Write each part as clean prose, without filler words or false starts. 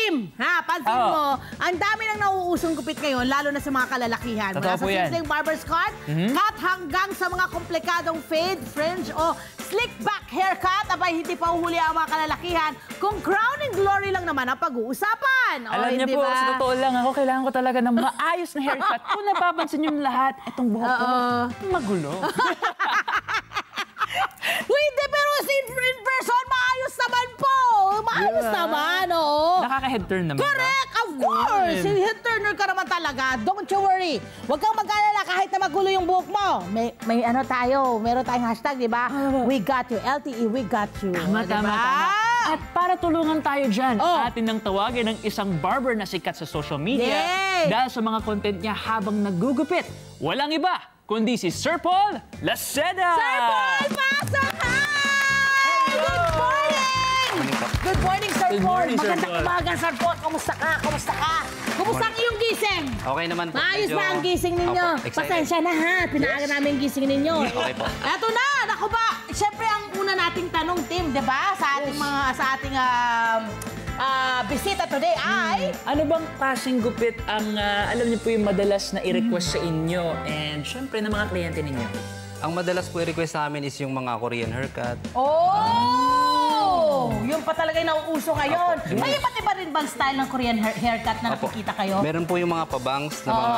Tim, ha, pansin mo, ang dami nang nauusong gupit ngayon, lalo na sa mga kalalakihan. Mula sa simpleng barber's cut, cut hanggang sa mga komplikadong fade, fringe o slick back haircut, abay hindi pa uhuli ang mga kalalakihan kung crown and glory lang naman ang pag-uusapan. Alam niyo po, sa totoo lang ako, kailangan ko talaga ng maayos na haircut. Kung napapansin niyo lahat, itong buhok ko, magulo. Hindi, pero in person, maayos naman po. Maayos naman, oo. Nakaka-head turn naman. Correct, of course. Head turner ka naman talaga. Don't you worry. Huwag kang mag-alala kahit na magulo yung buhok mo. May ano tayo, meron tayong hashtag, di ba? We got you. LTE, we got you. Tama. At para tulungan tayo dyan, atin nang tawagin ng isang barber na sikat sa social media dahil sa mga content niya habang nagugupit. Walang iba, kundi si Sir Paul Laceda! Sir Paul, pasok! Hi! Good morning! Good morning, Sir Paul. Magandang umaga, Sir Paul. Kamusta ka? Kumusta ang iyong gising? Okay naman po. Maayos ba ang gising ninyo? Pasensya na ha, pinaaga namin yung gising ninyo. Okay po. Eto na, naku ba? Siyempre ang una nating tanong, Tim, di ba? Sa ating bisita today ay... Ano bang klaseng gupit ang, alam niyo po yung madalas na i-request sa inyo and syempre ng mga kliyente ninyo? Ang madalas po i-request sa amin is yung mga Korean haircut. Yun pa talaga yung nauuso ngayon. May iba't iba rin bang style ng Korean haircut na nakikita kayo? Meron po yung mga pabangs na mga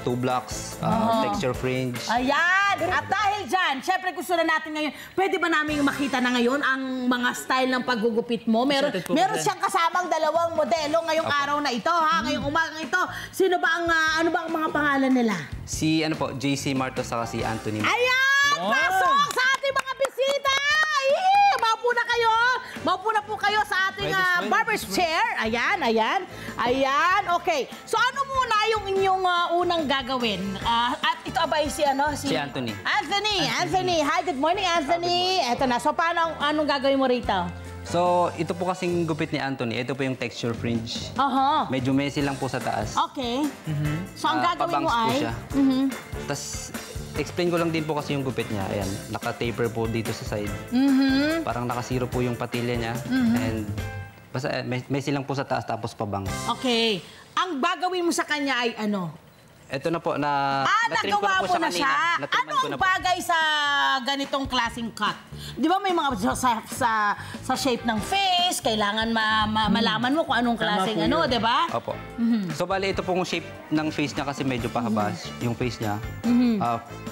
two blocks, texture fringe. Ayan! At dahil dyan, syempre gusto na natin ngayon, pwede ba namin makita na ngayon ang mga style ng paggugupit mo? Meron siyang kasamang dalawang modelo ngayong araw na ito, ha? Ngayong umagang ito. Sino ba ang, ano ba ang mga pangalan nila? Si, ano po, JC Martos saka si Anthony. Ayan! Pasok sa ating mga bisita! Maupo na kayo! Maupo na po kayo sa ating barber's chair. Ayan. Okay. So ano muna yung inyong unang gagawin? At ito abay si Anthony. Anthony. Hi, good morning, Anthony. Eto na. So paano, anong gagawin mo rito? So, ito po kasing gupit ni Anthony. Ito po yung texture fringe. Medyo messy lang po sa taas. Okay. So ang gagawin mo ay... Tapos, explain ko lang din po kasi yung gupit niya. Ayan, naka-taper po dito sa side. Parang nakasiro po yung patilya niya. And basta messy lang po sa taas tapos pabang. Okay. Ang gagawin mo sa kanya ay ano? Ito na po, nagawa mo na siya. Ano ang bagay sa ganitong klaseng cut? Di ba may mga sa shape ng face, kailangan malaman mo kung anong klaseng di ba? Opo. So, bali, ito pong shape ng face niya kasi medyo pahaba yung face niya.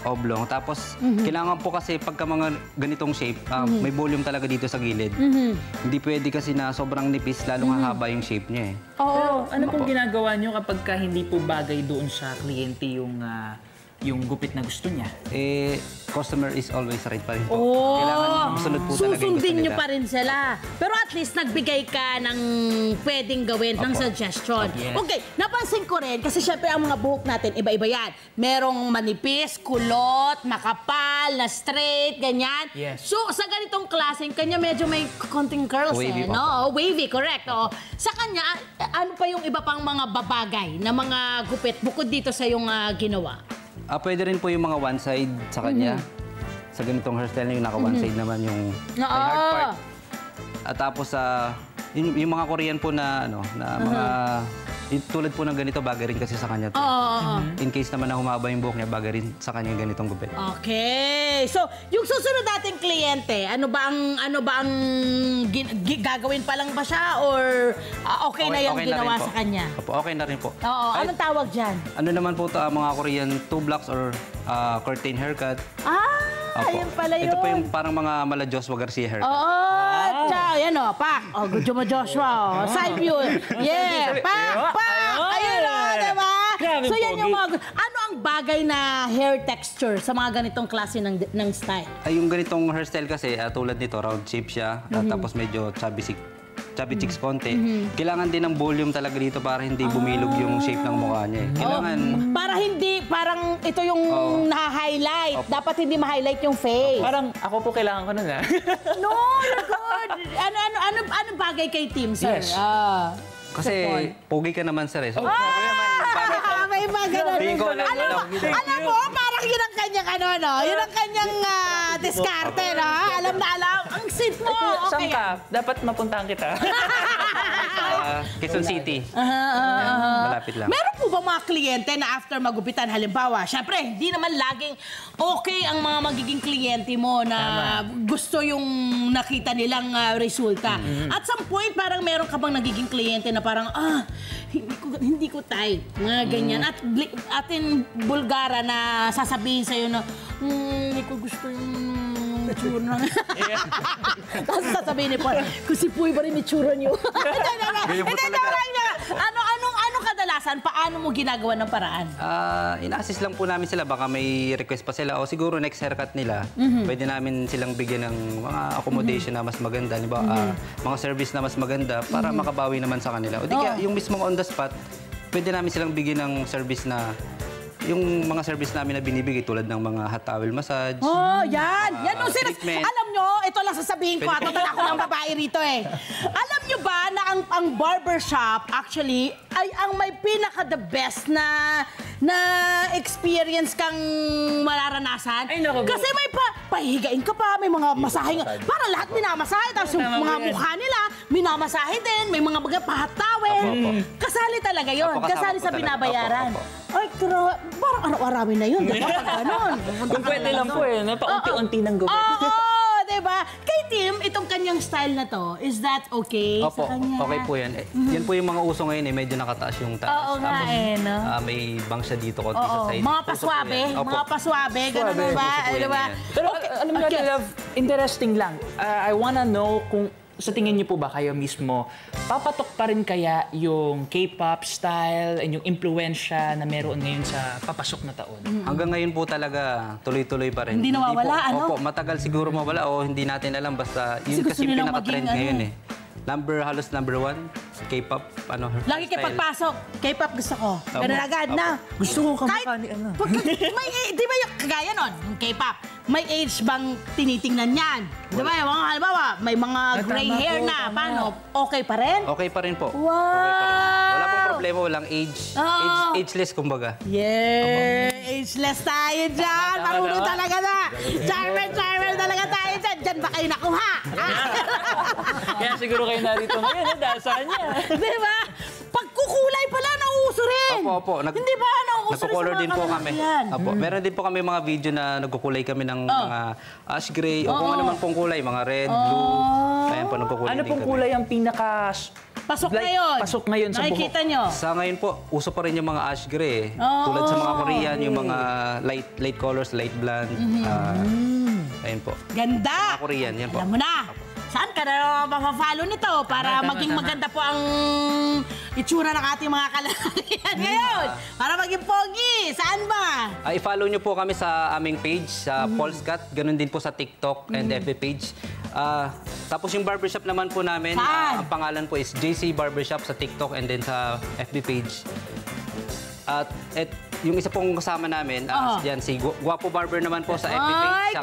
Oblong. Tapos, kailangan po kasi pagka mga ganitong shape, may volume talaga dito sa gilid. Hindi pwede kasi na sobrang nipis, lalong hahaba yung shape niya eh. Pero ano pong ginagawa niyo kapag hindi po bagay doon sa kliyente yung gupit na gusto niya? Customer is always right pa rin po. Kailangan masunod po talaga yung gusto nila. Susundin niyo pa rin sila. Pero at least nagbigay ka ng pwedeng gawin, ng suggestion. Okay, napansin ko rin, kasi syempre ang mga buhok natin, iba-iba yan. Merong manipis, kulot, makapal, na straight, ganyan. So sa ganitong klaseng, kanya medyo may konting curls no? Wavy, correct. Sa kanya, ano pa yung iba pang mga babagay na mga gupit bukod dito sa yung ginawa? Pwede rin po yung mga one side sa kanya. Sa ganitong hairstyle na yung naka-one side naman yung hard part. At tapos yung mga Korean po na mga tulad po ng ganito, bagay rin kasi sa kanya to. In case naman na humaba yung buhok niya, bagay rin sa kanya yung ganitong gupit. Okay. So, yung susunod nating kliyente, ano ba ang gagawin pa lang ba siya or okay na yung ginawa sa kanya? Okay na rin po. Anong tawag dyan? Ano naman po mga Korean two blocks or curtain haircut. Ayun pala yun. Ito po yung parang mga mala Joshua Garcia haircut. Yan Pak. Gusto mo Joshua. Side view. Yeah, Pak. Ayun diba? So yan yung mga... Ano ang bagay na hair texture sa mga ganitong klase ng style? Yung ganitong hairstyle kasi, tulad nito, round shape siya. Tapos medyo chubby cheeks konti. Kailangan din ng volume talaga dito para hindi bumilog yung shape ng mukha niya. Kailangan... Para hindi, parang ito yung na-highlight. Dapat hindi ma-highlight yung face. Parang ako po kailangan ko nun No, good. Ano bagay kay Tim, sir? Kasi pogi ka naman, sir. So, may mga ganun. Alam mo, parang yun ang kanyang yun ang kanyang diskarte, no? Alam na alam. Ang sit mo. Saan ka? Dapat mapuntahan kita. Quezon City. Malapit lang. Meron po ba mga kliyente na after magupitan, halimbawa, syempre, hindi naman laging okay ang mga magiging kliyente mo na gusto yung nakita nilang resulta. At some point, parang meron ka bang nagiging kliyente na parang, hindi ko type. Mga ganyan. At atin Bulgara na sasabihin sa'yo na, hindi ko gusto yung itsura na. Tapos sasabihin ni Paul, kung si Puy ba rin itsura niyo? Anong kadalasan? Paano mo ginagawa ng paraan? Ina-assist lang po namin sila. Baka may request pa sila. O siguro next haircut nila, pwede namin silang bigyan ng mga accommodation na mas maganda. Mga service na mas maganda para makabawi naman sa kanila. O di kaya yung mismong on the spot, pwede namin silang bigyan ng service na yung mga service namin na binibigay tulad ng mga hot towel massage. Yan yung treatment. Alam nyo, ito lang sasabihin ko. Total ako ng babae rito eh. Alam nyo ba na ang barbershop actually ay ang may pinaka-the best na experience kang mararanasan? Ay, naku. Kasi may pahihigain ka pa, may mga masahe. Para lahat minamasahe. Tapos yung mga mukha nila, minamasahe din. May mga pahat towel. Kasali talaga yun. Kasali sa binabayaran. Ay, parang araw-arawin na yun. Diba? Ganon. Kung pwede lang po paunti-unti ng gupit. Oo, diba? Kay Tim, itong kanyang style na to, is that okay Opo, sa kanya? okay po yan. Yan po yung mga uso ngayon medyo nakataas yung taas. Oo nga no? May bang siya dito konti sa side. Mga paswabe, ganun mo ba? Diba? Pero alam mo natin, Love, interesting lang. I wanna know kung sa tingin niyo po ba kayo mismo, papatok pa rin kaya yung K-pop style and yung impluensya na meron ngayon sa papasok na taon? Hanggang ngayon po talaga, tuloy-tuloy pa rin. Hindi nawawala, ano? Opo, matagal siguro mawala o hindi natin alam. Basta yun kasi yung pinaka-trend ngayon eh. Halos number 1, K-pop. Lagi kayo pagpasok, K-pop gusto ko. Ganun agad na. Gusto ko kamukha ni ano. Di ba yung kagaya nun, yung K-pop, may age bang tinitingnan yan? Di ba yung mga halimbawa, may mga gray hair na, paano? Okay pa rin? Okay pa rin po. Wow! Okay pa rin. Wala pong problema, walang age. Ageless kumbaga. Yeah! Ageless tayo dyan! Marunong talaga na! Charmer talaga tayo dyan! Dyan ba kayo nakuha? Kaya siguro kayo narito ngayon, dahil sa kanya. Di ba? Pagkukulay pala, nauuso rin! Opo. Hindi ba nauuso rin sa Nagkukolor mga din po kami. kalalakihan? Opo. Meron din po kami mga video na nagkukulay kami ng mga ash gray o kung ano man pong kulay, mga red, blue. Ayan po, nagkukulay Ano din pong kami. kulay ang pinaka... Pasok ngayon. Pasok ngayon sa buhok. Nakikita nyo? Sa ngayon po, uso pa rin yung mga ash gray. Tulad sa mga Korean, yung mga light colors, light blonde. Ayun po. Ganda! Mga Korean, yan po. Alam mo na. Saan ka na mapafollow nito para maging maganda po ang itsura ng ating mga kalalakihan ngayon? Para maging pogi. Saan ba? I-follow nyo po kami sa aming page, sa Polscat. Ganun din po sa TikTok and FB page. Tapos yung barbershop naman po namin, ang pangalan po is JC Barbershop sa TikTok and then sa FB page. At yung isa pong kasama namin, yan, si Guapo Barber naman po sa FB page, sa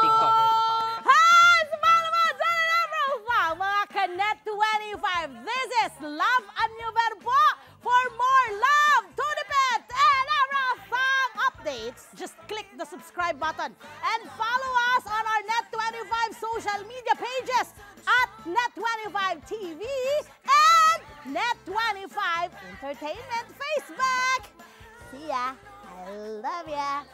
TikTok. Net25. This is Love and New Verbo. For more love, Tunipet, and everything updates, just click the subscribe button and follow us on our Net25 social media pages at Net25 TV and Net25 Entertainment Facebook. See ya. I love ya.